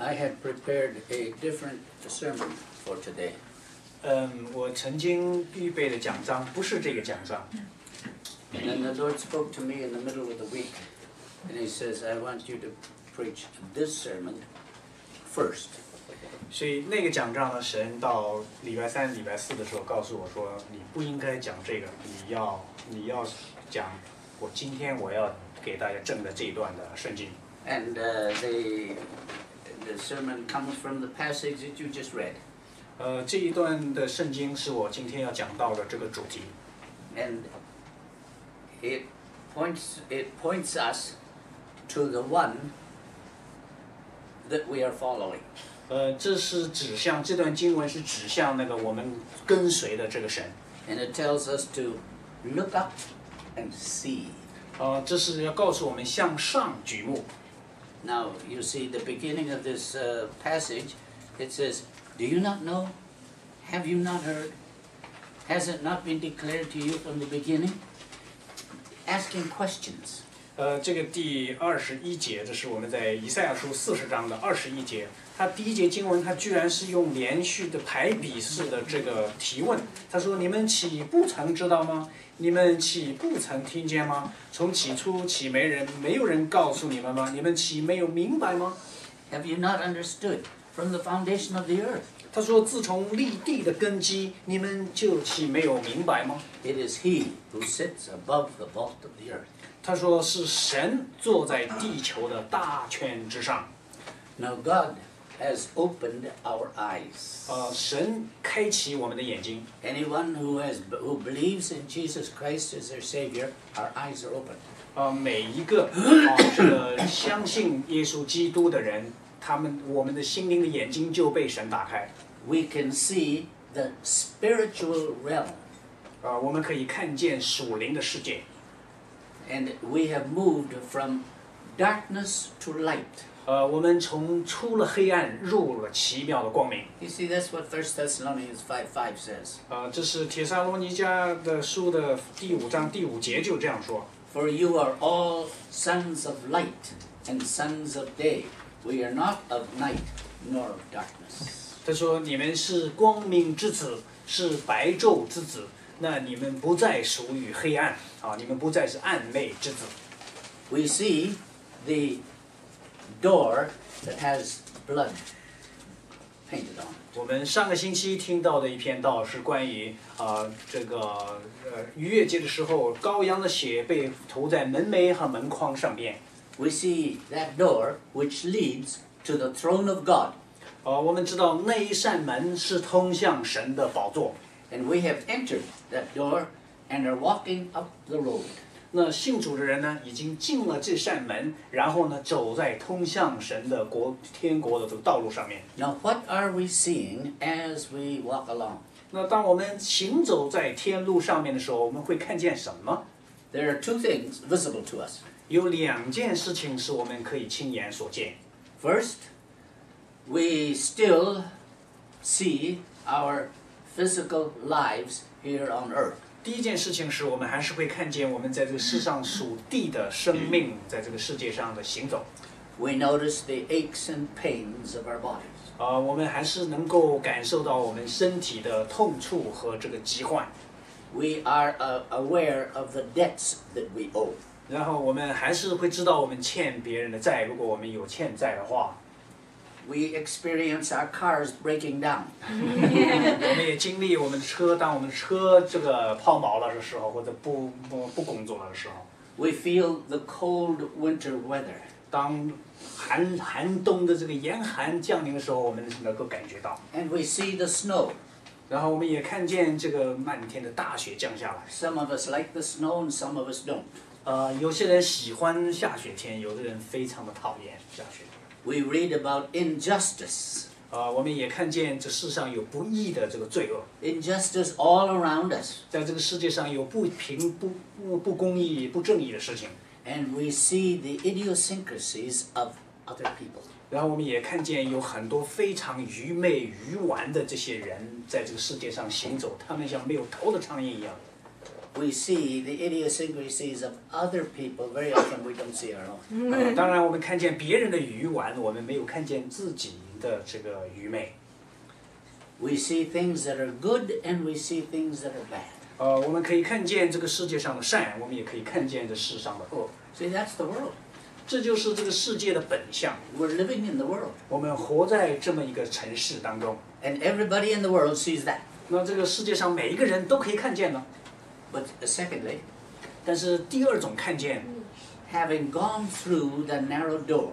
I had prepared a different sermon for today. 我曾经预备的讲章不是这个讲章。And then the Lord spoke to me in the middle of the week, and He says, "I want you to preach this sermon first." 所以那个讲章呢，神到礼拜三、礼拜四的时候告诉我说，你不应该讲这个，你要讲我今天我要给大家证的这一段的圣经。And the sermon comes from the passage that you just read. 这一段的圣经是我今天要讲到的这个主题。And it points us to the one that we are following. 这是指向这段经文是指向那个我们跟随的这个神。And it tells us to look up and see. 这是要告诉我们向上举目。Now you see the beginning of this passage. It says, "Do you not know? Have you not heard? Has it not been declared to you from the beginning?" Asking questions. 这个第21节，这是我们在以赛亚书40章的21节。它第一节经文，它居然是用连续的排比式的这个提问。他说：“你们岂不曾知道吗？你们岂不曾听见吗？从起初岂没有人告诉你们吗？你们岂没有明白吗？” Have you not understood from the foundation of the earth? 他说：“自从立地的根基，你们就岂没有明白吗？” It is He who sits above the vault of the earth. 他说：“是神坐在地球的大圈之上。” Now God has opened our eyes. 神开启我们的眼睛。Anyone who believes in Jesus Christ as their Savior, our eyes are open. 每一个这个相信耶稣基督的人，我们的心灵的眼睛就被神打开。We can see the spiritual realm. 我们可以看见属灵的世界。And we have moved from darkness to light. 我们出了黑暗，入了奇妙的光明。You see, that's what 1 Thessalonians 5:5 says. 这是帖撒罗尼迦的书的第5章第5节就这样说。For you are all sons of light and sons of day. We are not of night nor of darkness. 他说：“你们是光明之子，是白昼之子。那你们不再属于黑暗你们不再是暗昧之子。” We see the door that has blood painted on it. 我们上个星期听到的一篇道是关于这个逾越节的时候，羔羊的血被涂在门楣和门框上边。We see that door which leads to the throne of God. 我们知道那一扇门是通向神的宝座。And we have entered that door and are walking up the road. 那信主的人呢，已经进了这扇门，然后呢，走在通向神的天国的这个道路上面。Now, what are we seeing as we walk along? 那当我们行走在天路上面的时候，我们会看见什么？ There are two things visible to us. 有2件事情是我们可以亲眼所见。First, we still see our physical lives here on earth. 第一件事情是我们还是会看见我们在这个世上属地的生命，在这个世界上的行走。We notice the aches and pains of our bodies. 我们还是能够感受到我们身体的痛处和这个疾患。We are aware of the debts that we owe. 然后我们还是会知道我们欠别人的债，如果我们有欠债的话。We experience our cars breaking down. 我们也经历我们的车，当我们的车这个抛锚了的时候，或者不工作了的时候。We feel the cold winter weather. 当寒冬的这个严寒降临的时候，我们能够感觉到。And we see the snow. 然后我们也看见这个漫天的大雪降下来。Some of us like the snow and some of us don't. 有些人喜欢下雪天，有的人非常的讨厌下雪。We read about injustice. 我们也看见这世上有不义的这个罪恶。Injustice all around us. 在这个世界上有不平、不公义、不正义的事情。And we see the idiosyncrasies of other people. 然后我们也看见有很多非常愚昧、愚顽的这些人在这个世界上行走，他们像没有头的苍蝇一样。we see the idiosyncrasies of other people. Very often we don't see our own. 当然，我们看见别人的愚顽，我们没有看见自己的这个愚昧。We see things that are good and we see things that are bad. 我们可以看见这个世界上的善，我们也可以看见这世上的恶。See, that's the world. 这就是这个世界的本相。We're living in the world. 我们活在这么一个城市当中。And everybody in the world sees that. 那这个世界上每一个人都可以看见呢。But secondly, 但是第二种看见， having gone through the narrow door,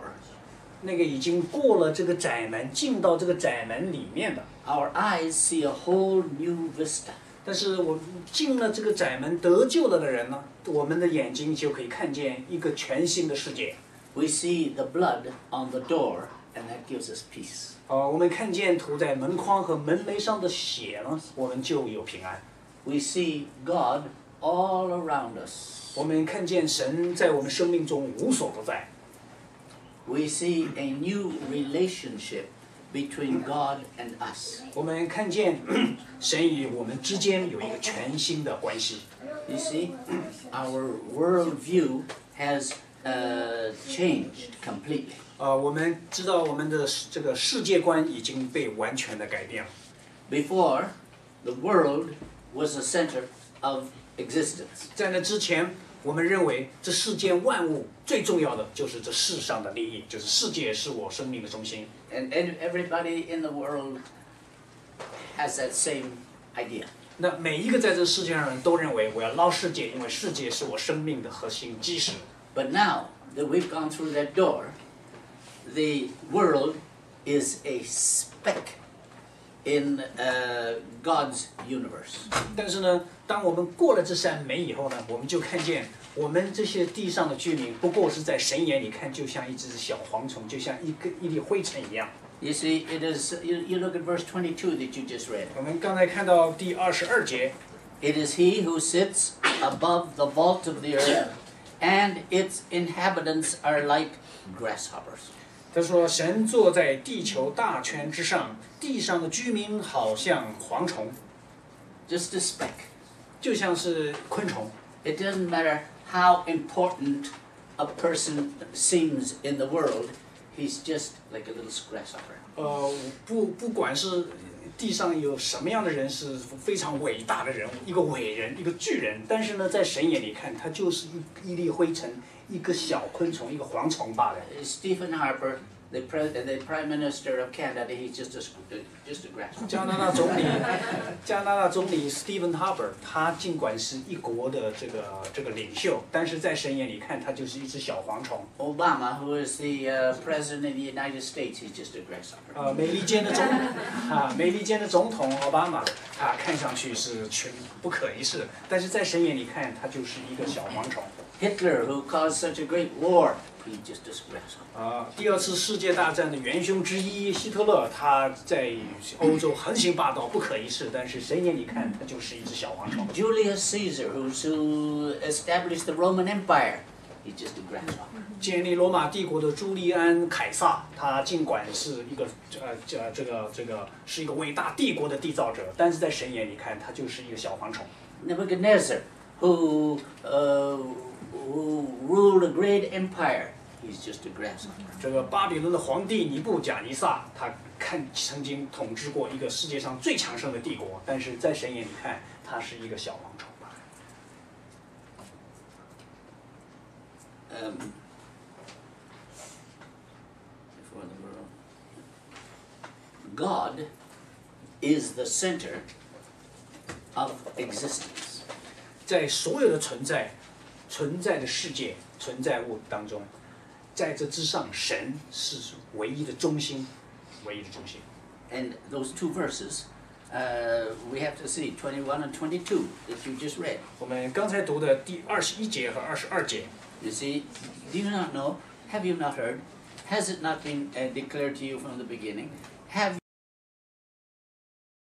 那个已经过了这个窄门，进到这个窄门里面的。our eyes see a whole new vista. 但是我进了这个窄门得救了的人呢，我们的眼睛就可以看见一个全新的世界。We see the blood on the door, and that gives us peace. 我们看见涂在门框和门楣上的血呢，我们就有平安。We see God all around us. 我们看见神在我们生命中无所不在。We see a new relationship between God and us. 我们看见神与我们之间有一个全新的关系。You see, our worldview has changed completely. 我们知道我们的这个世界观已经被完全的改变了。Before, the world was the center of existence. 在那之前，我们认为这世间万物最重要的就是这世上的利益，就是世界是我生命的中心。And everybody in the world has that same idea. 那每一个在这世界上的人都认为我要捞世界，因为世界是我生命的核心基石。But now that we've gone through that door, the world is a speck in God's universe. 但是呢，当我们过了这扇门以后呢，我们就看见我们这些地上的居民，不过是在神眼里看，就像一只小蝗虫，就像一粒灰尘一样。You see, it is. You look at verse 22 that you just read. 我们刚才看到第22节， It is He who sits above the vault of the earth, and its inhabitants are like grasshoppers. 他说：“神坐在地球大圈之上，地上的居民好像蝗虫， Just a speck. 就像是昆虫。 It doesn't matter how important a person seems in the world, he's just like a little grasshopper. 不管是地上有什么样的人是非常伟大的人物，一个伟人，一个巨人，但是呢，在神眼里看，他就是一粒灰尘，一个小昆虫，一个蝗虫罢了。” Stephen Harper, the Prime Minister of Canada, he's just a grasshopper. 加拿大总理 Stephen Harper， 他尽管是一国的这个领袖，但是在神眼里看，他就是一只小蝗虫。Obama, who is the President of the United States, he's just a grasshopper. 美利坚的总统奥巴马，他看上去是不可一世，但是在神眼里看，他就是一个小蝗虫。Hitler, who caused such a great war, he's just a grasshopper. 第二次世界大战的元凶之一希特勒，他在欧洲横行霸道，不可一世，但是神眼里看，他就是一只小蝗虫。Julius Caesar, who established the Roman Empire, he's just a grasshopper. 建立罗马帝国的朱利安凯撒，他尽管是一个是一个伟大帝国的缔造者，但是在神眼里看，他就是一个小蝗虫。Nebuchadnezzar, who ruled a great empire, he's just a grasshopper. 这个巴比伦的皇帝尼布甲尼撒，他曾经统治过一个世界上最强盛的帝国，但是在神眼里看，他是一个小蝗虫吧。Before the world. God is the center of existence. 在所有的存在的世界、存在物当中，在这之上，神是唯一的中心，唯一的中心。And those two verses, we have to see 21 and 22 that you just read. 我们刚才读的第21节和22节。You see, do you not know? Have you not heard? Has it not been declared to you from the beginning? Have